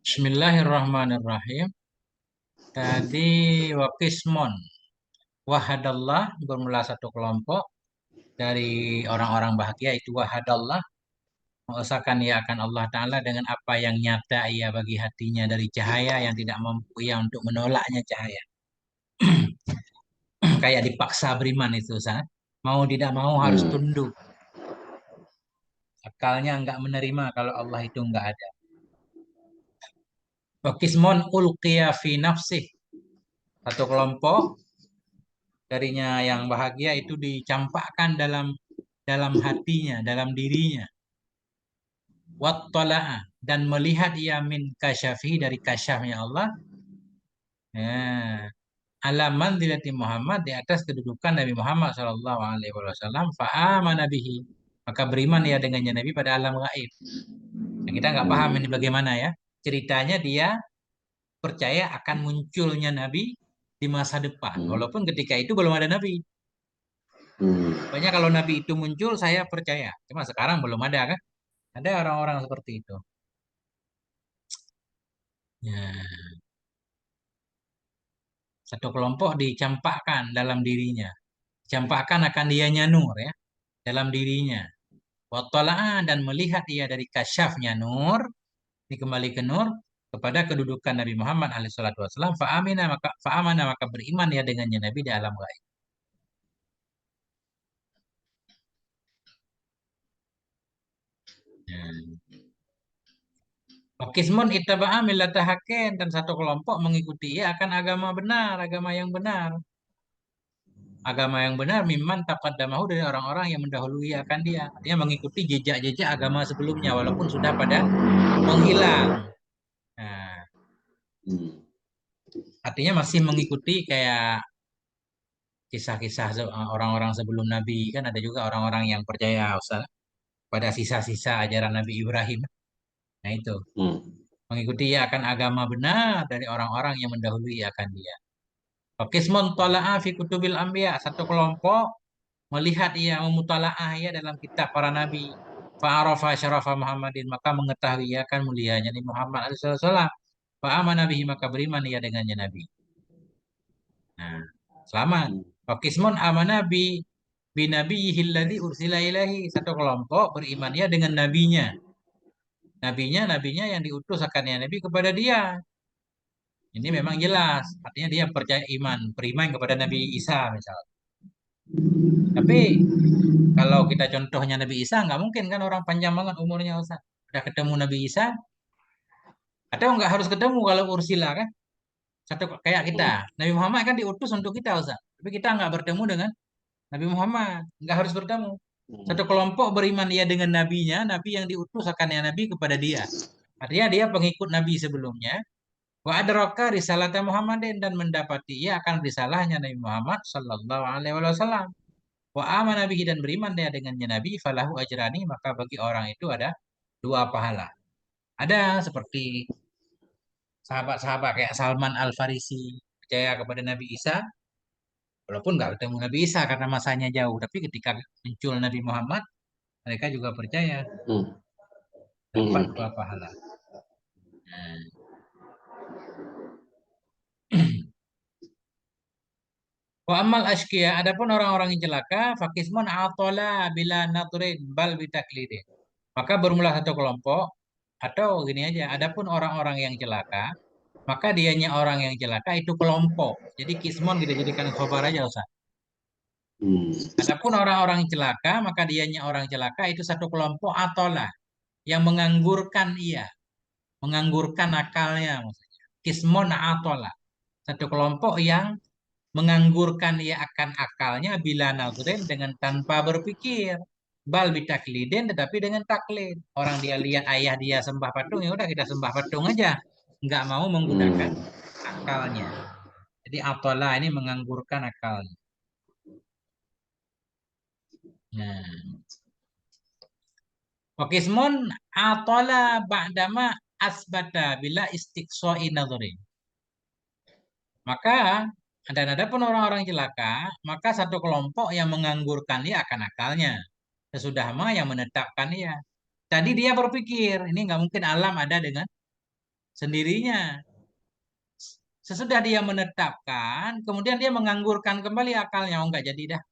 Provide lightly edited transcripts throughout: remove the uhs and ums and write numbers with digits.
Bismillahirrahmanirrahim. Tadi wakismon wahadallah bermula satu kelompok dari orang-orang bahagia itu wahadallah mengesahkan ia akan Allah Ta'ala dengan apa yang nyata ia bagi hatinya dari cahaya yang tidak mampu ia untuk menolaknya cahaya. Kayak dipaksa beriman itu, mau tidak mau harus Hmm. tunduk. Akalnya enggak menerima kalau Allah itu enggak ada. Wakismon ulqiya fi nafsih. Satu kelompok darinya yang bahagia itu dicampakkan dalam dalam hatinya, dalam dirinya. Wattala'a dan melihat ia min kasyafi dari kasyafnya Allah. Ya, alaman dilati Muhammad di atas kedudukan Nabi Muhammad Shallallahu Alaihi Wasallam. Fa'amana bihi maka beriman ia dengannya Nabi pada alam gaib. Nah, kita nggak paham ini bagaimana ya ceritanya dia percaya akan munculnya Nabi di masa depan, Hmm. walaupun ketika itu belum ada Nabi. Hmm. Pokoknya kalau Nabi itu muncul, saya percaya. Cuma sekarang belum ada kan? Ada orang-orang seperti itu. Ya, satu kelompok dicampakkan dalam dirinya. Campakkan akan dianya nur ya, dalam dirinya. Watola'ah dan melihat ia dari kasyafnya nur, dikembali ke nur, kepada kedudukan Nabi Muhammad alaihissalam. Fa'amana maka beriman ya dengannya Nabi di alam gaib. Ya. Wakismun ittaba'a millata haqqin dan satu kelompok mengikuti ia akan agama benar, agama yang benar. Agama yang benar mimman taqaddamahu dari orang-orang yang mendahului akan dia. Artinya mengikuti jejak-jejak agama sebelumnya walaupun sudah pada menghilang. Nah, Hmm. artinya masih mengikuti kayak kisah-kisah orang-orang sebelum Nabi kan ada juga orang-orang yang percaya Ustaz, pada sisa-sisa ajaran Nabi Ibrahim. Nah, itu Hmm. mengikuti ia akan agama benar dari orang-orang yang mendahului akan dia. Qismun tala'a fi kutubil anbiya, satu kelompok melihat ia memutalaah ia dalam kitab para nabi. Fa'arafa syarafa Muhammadin maka mengetahui ia akan mulianya Nabi Muhammad SAW. Fa'amana bihi maka beriman ia dengannya Nabi. Nah, selamat. Hmm. Wakismun amana bi nabiyyihi alladzi ursila ilahi. Satu kelompok beriman ia dengan nabinya. Nabinya yang diutus akannya Nabi kepada dia. Ini memang jelas. Artinya dia percaya iman, beriman kepada Nabi Isa misalnya. Tapi kalau kita contohnya Nabi Isa, nggak mungkin kan orang panjang banget umurnya Ustaz. Udah ketemu Nabi Isa, atau nggak harus ketemu kalau Ursila kan? Satu kayak kita. Hmm. Nabi Muhammad kan diutus untuk kita Ustaz. Tapi kita nggak bertemu dengan Nabi Muhammad. Nggak harus bertemu. Hmm. Satu kelompok beriman dia dengan nabinya, nabi yang diutus akannya nabi kepada dia. Artinya dia pengikut nabi sebelumnya. Wa adraka risalata Muhammadin dan mendapati ia akan risalahnya Nabi Muhammad sallallahu alaihi wasallam. Wa amana bihi dan beriman dia dengannya Nabi falahu ajrani maka bagi orang itu ada dua pahala. Ada seperti sahabat-sahabat kayak Salman Al-Farisi percaya kepada Nabi Isa walaupun nggak ketemu Nabi Isa karena masanya jauh tapi ketika muncul Nabi Muhammad mereka juga percaya Hmm. dapat Hmm. dua pahala. Nah. Wa amal ashqiya adapun orang-orang yang celaka fakismun atola bila naturin bal bitaklidin. Maka bermula satu kelompok atau gini aja, adapun orang-orang yang celaka, maka dianya orang yang celaka itu kelompok. Jadi kismon kita jadikan khobar aja usah. Hmm. Adapun orang-orang yang celaka, maka dianya orang celaka itu satu kelompok atola yang menganggurkan ia, menganggurkan akalnya maksudnya. Kismon atola. Satu kelompok yang menganggurkan ia akan akalnya bila nadrin dengan tanpa berpikir. Bal bitaklidin tetapi dengan taklid. Orang dia lihat ayah dia sembah patung, ya udah kita sembah patung aja. Nggak mau menggunakan Hmm. akalnya. Jadi atola ini menganggurkan akalnya. Nah, wakismun atola ba'dama asbata bila istiqsoi nadrin. Maka dan ada pun orang-orang celaka, maka satu kelompok yang menganggurkan dia akan akalnya. Sesudah mah yang menetapkan dia. Tadi dia berpikir, ini nggak mungkin alam ada dengan sendirinya. Sesudah dia menetapkan, kemudian dia menganggurkan kembali akalnya. Oh enggak jadi dah.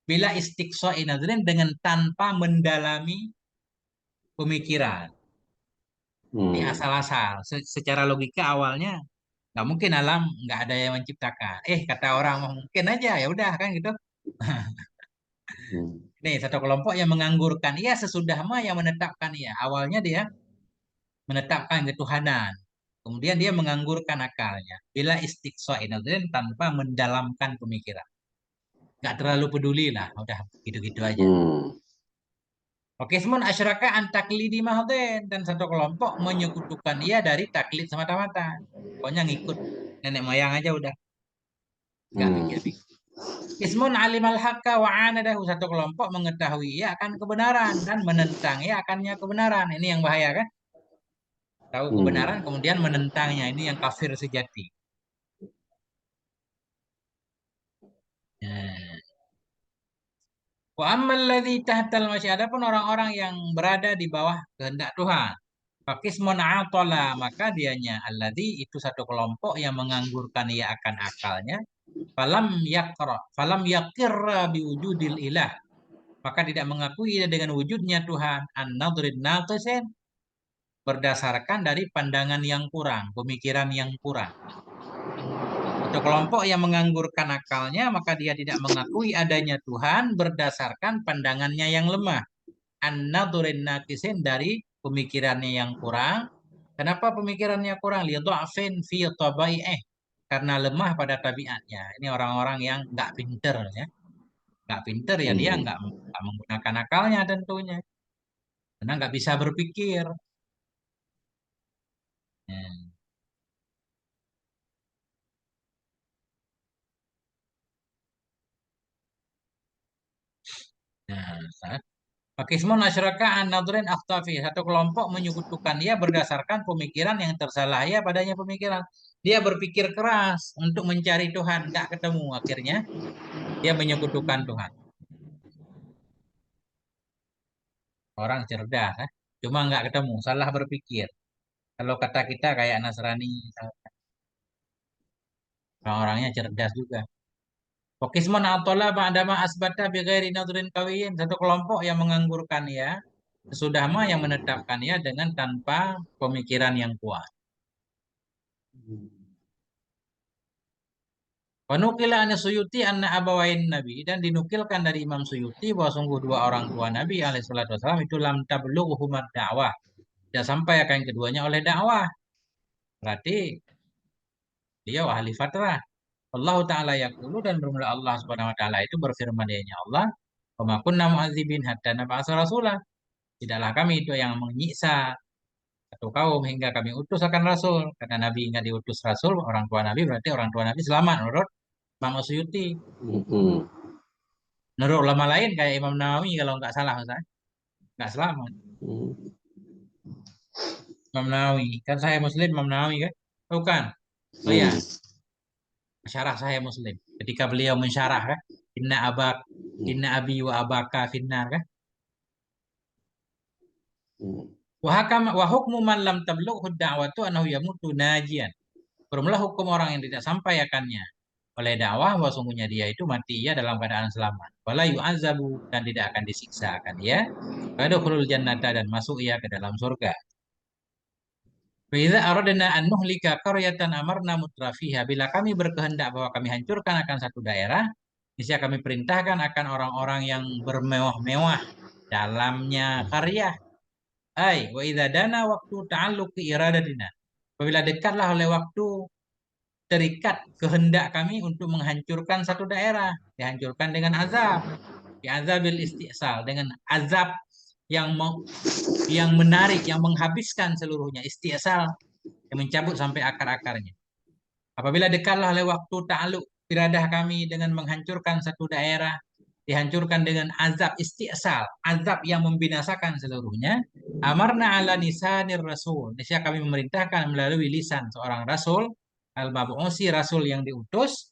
Bila istiqsa'i nadrin dengan tanpa mendalami pemikiran. Ini Hmm. asal-asal. Secara logika awalnya nggak mungkin alam nggak ada yang menciptakan. Kata orang mungkin aja ya udah kan gitu. Hmm. Nih satu kelompok yang menganggurkan. Iya sesudah mah yang menetapkan ya. Awalnya dia menetapkan ketuhanan. Kemudian dia menganggurkan akalnya. Bila istiqsa'i nadrin tanpa mendalamkan pemikiran. Nggak terlalu peduli lah. Udah gitu-gitu aja. Hmm. Oke, semua asyraka an taklidi mahdin dan satu kelompok menyekutukan ia dari taklid semata-mata. Pokoknya ngikut nenek moyang aja udah, nggak Hmm. pikir-pikir. Ismun alimal haqqa wa anadahu satu kelompok mengetahui ia akan kebenaran dan menentang ia akannya kebenaran. Ini yang bahaya kan? Tahu Hmm. kebenaran kemudian menentangnya. Ini yang kafir sejati. Nah, wa ammal ladzi tahtal masyi adapun orang-orang yang berada di bawah kehendak Tuhan. Fakismun atola maka dianya alladzi itu satu kelompok yang menganggurkan ia akan akalnya. Falam yakra biwujudil ilah. Maka tidak mengakui dengan wujudnya Tuhan. An-nadrin naqisin berdasarkan dari pandangan yang kurang, pemikiran yang kurang. Satu kelompok yang menganggurkan akalnya, maka dia tidak mengakui adanya Tuhan berdasarkan pandangannya yang lemah. An-nadrin naqisin dari pemikirannya yang kurang. Kenapa pemikirannya kurang? Lidha'fin fi tabai'ih. Karena lemah pada tabiatnya. Ini orang-orang yang nggak pinter ya. Nggak pinter ya dia Hmm. nggak menggunakan akalnya tentunya. Karena nggak bisa berpikir. Hmm. Nah, Fakismun asyraka an nadrin akhtafi. Satu kelompok menyekutukan dia berdasarkan pemikiran yang tersalah ya padanya pemikiran. Dia berpikir keras untuk mencari Tuhan, nggak ketemu. Akhirnya dia menyekutukan Tuhan. Orang cerdas, cuma nggak ketemu, salah berpikir. Kalau kata kita kayak Nasrani, orang-orangnya cerdas juga. Fakismun atola ba'dama asbata bi ghairi nadrin kawiyin. Satu kelompok yang menganggurkan ya, sesudah mah yang menetapkan ya dengan tanpa pemikiran yang kuat. Wanukila an Suyuti anna abawain Nabi dan dinukilkan dari Imam Suyuti bahwa sungguh dua orang tua Nabi alaihissalatu wassalam itu lam tablughumat dakwah. Tidak sampai akan keduanya oleh dakwah. Berarti dia ahli fatrah. Allah Ta'ala yaqulu dan bermula Allah Subhanahu wa taala itu berfirman ya Allah, "Wa ma kunna mu'adzibin hatta nab'atsa rasulah." Tidaklah kami itu yang menyiksa satu kaum hingga kami utus akan rasul. Karena Nabi ingat diutus rasul, orang tua Nabi berarti orang tua Nabi selamat menurut Imam Suyuti. Hmm. Menurut ulama lain kayak Imam Nawawi kalau nggak salah Ustaz, nggak selamat. Hmm. Imam Nawawi kan saya Muslim Imam Nawawi kan? Bukan. Oh ya, Hmm. syarah saya Muslim. Ketika beliau mensyarah kan, inna abi wa abaka finnar kan? Hmm. Wa hukmu man lam tablughu da'watu annahu yamutu najian. Bermula hukum orang yang tidak sampai akannya oleh dakwah bahwa sungguhnya dia itu mati ia dalam keadaan selamat. Wala yu'azabu dan tidak akan disiksa akan dia. Wadkhulul jannata dan masuk ia ke dalam surga. Wa idza aradna an nuhlika qaryatan amarna mutrafiha bila kami berkehendak bahwa kami hancurkan akan satu daerah, niscaya kami perintahkan akan orang-orang yang bermewah-mewah dalamnya karya. Wa idza dana waktu ta'alluqi iradatina. Apabila dekatlah oleh waktu terikat kehendak kami untuk menghancurkan satu daerah, dihancurkan dengan azab, azabil istisal dengan azab yang yang menarik, yang menghabiskan seluruhnya, istisal yang mencabut sampai akar-akarnya. Apabila dekatlah oleh waktu ta'aluk iradah kami dengan menghancurkan satu daerah, dihancurkan dengan azab istisal, azab yang membinasakan seluruhnya. Amarna ala nisanir rasul. Niscaya kami memerintahkan melalui lisan seorang rasul, al-mabu'usi rasul yang diutus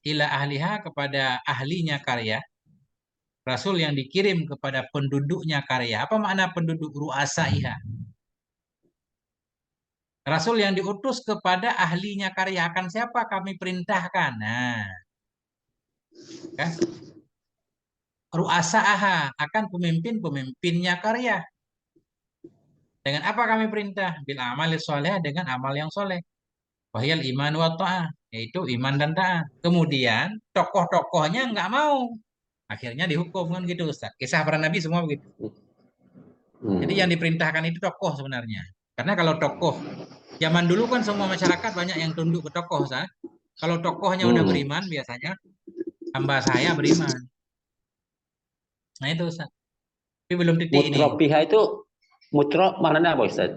ila ahliha kepada ahlinya karya, rasul yang dikirim kepada penduduknya karya. Apa makna penduduk ru'asaiha? Rasul yang diutus kepada ahlinya karya akan siapa kami perintahkan. Nah, kan? Ru'asa'aha akan pemimpin-pemimpinnya karya. Dengan apa kami perintah? Bil amali soleh, dengan amal yang soleh. Wahyal iman wa ta'ah, yaitu iman dan taat. Kemudian tokoh-tokohnya nggak mau. Akhirnya dihukum kan gitu Ustaz. Kisah para nabi semua begitu. Jadi yang diperintahkan itu tokoh sebenarnya. Karena kalau tokoh, zaman dulu kan semua masyarakat banyak yang tunduk ke tokoh Ustaz. Kalau tokohnya udah beriman biasanya hamba saya beriman. Nah itu Ustaz. Tapi belum titik ini. Mutropiha itu mutro maknanya apa Ustaz?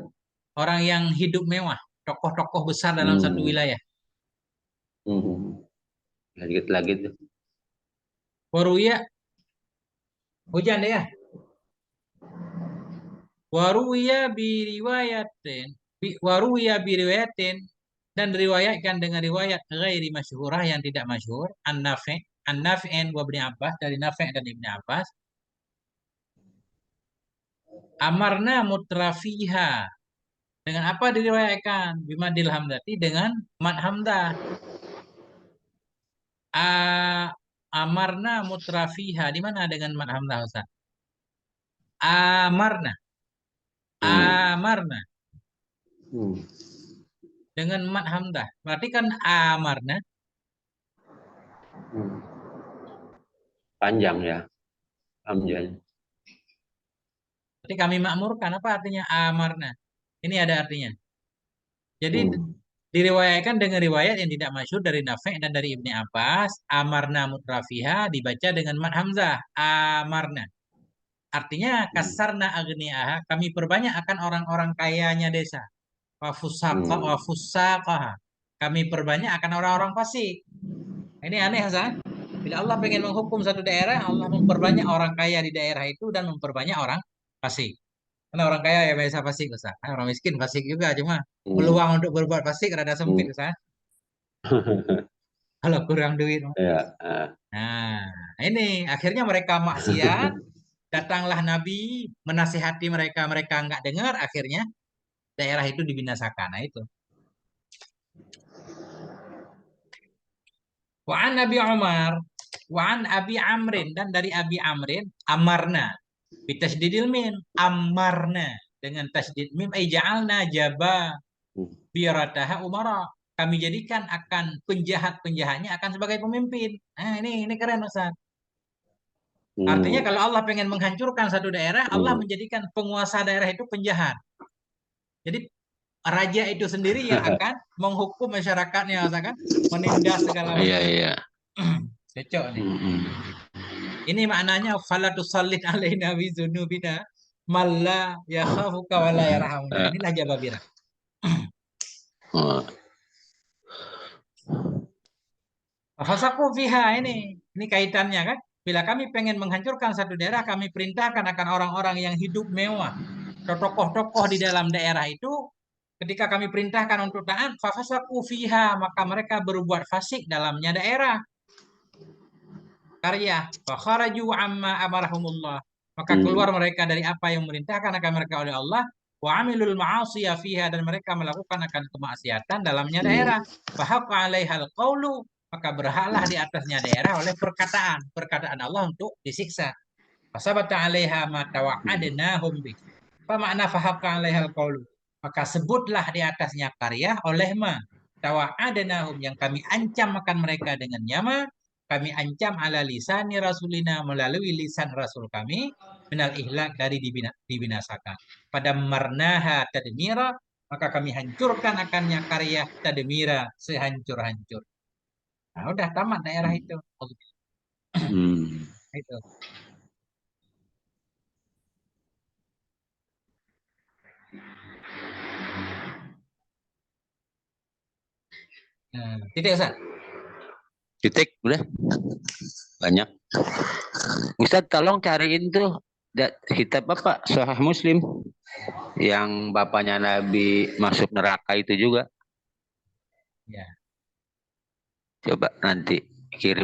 Orang yang hidup mewah, tokoh-tokoh besar dalam satu wilayah. Lagi tuh. Waruya, hujan deh ya. Waruya biriwayatin dan diriwayatkan dengan riwayat ghairi masyhurah yang tidak masyhur an-Nafi'in wa Ibnu Abbas dari Nafi' dan Ibnu Abbas amarna mutrafiha dengan apa diriwayatkan bimadil hamdati dengan mad hamdah amarna mutrafiha di mana dengan mad hamdah Ustaz? Amarna amarna dengan mad hamdah berarti kan amarna panjang ya hamzahnya. berarti kami makmurkan apa artinya amarna ini ada artinya jadi diriwayatkan dengan riwayat yang tidak masyhur dari Nafi' dan dari Ibni Abbas amarna mutrafiha dibaca dengan mad hamzah amarna artinya kasarna agniaha kami perbanyak akan orang-orang kayanya desa wafusaqaha kami perbanyak akan orang-orang fasik. Ini aneh Hasan. Bila Allah pengen menghukum satu daerah, Allah memperbanyak orang kaya di daerah itu dan memperbanyak orang fasik. Karena orang kaya ya biasa fasik Ustaz. Orang miskin fasik juga cuma peluang untuk berbuat fasik rada sempit Ustaz. Kalau kurang duit. Ya. Nah, ini akhirnya mereka maksiat, datanglah Nabi menasihati mereka, mereka nggak dengar, akhirnya daerah itu dibinasakan. Nah itu. Wa'an Nabi Umar, wa'an Abi Amrin dan dari Abi Amrin, amarna, bitasdidil mim, amarna dengan tasdid mim, ja'alna jaba biarataha umara. Kami jadikan akan penjahat-penjahatnya akan sebagai pemimpin. Nah ini keren Ustaz. Artinya kalau Allah pengen menghancurkan satu daerah, Allah menjadikan penguasa daerah itu penjahat. Jadi raja itu sendiri yang akan menghukum masyarakatnya, kan? Menindas segala macam. Iya. Cocok nih. Ini maknanya fala tusallid alaina bi dzunubina malla yakhafuka wa la yarhamuna. Inilah Jababirah. Fasaku fiha ini kaitannya kan? Bila kami pengen menghancurkan satu daerah, kami perintahkan akan orang-orang yang hidup mewah, tokoh-tokoh di dalam daerah itu. Ketika kami perintahkan untuk taat, fasaku fiha maka mereka berbuat fasik dalamnya daerah. Karya fakharaju amma amarahumullah maka keluar mereka dari apa yang memerintahkan akan mereka oleh Allah wa amilul ma'asiya fiha dan mereka melakukan akan kemaksiatan dalamnya daerah fahaqqa alaihal qaulu maka berhaklah di atasnya daerah oleh perkataan Allah untuk disiksa fasabata 'alaiha ma tawa'adnahum bi apa makna fahaqqa alaihal qaulu maka sebutlah di atasnya karya oleh ma tawa'adnahum yang kami ancam akan mereka dengan nyama kami ancam ala lisani rasulina melalui lisan rasul kami minal ihlak dari dibinasakan. Pada marnaha tadmira maka kami hancurkan akannya karya tadmira sehancur-hancur. Nah, udah tamat daerah itu. Itu. Nah, titik Ustaz. Titik udah banyak. Ustaz tolong cariin tuh kitab Bapak Sahih Muslim yang bapaknya Nabi masuk neraka itu juga. Ya. Coba nanti kirim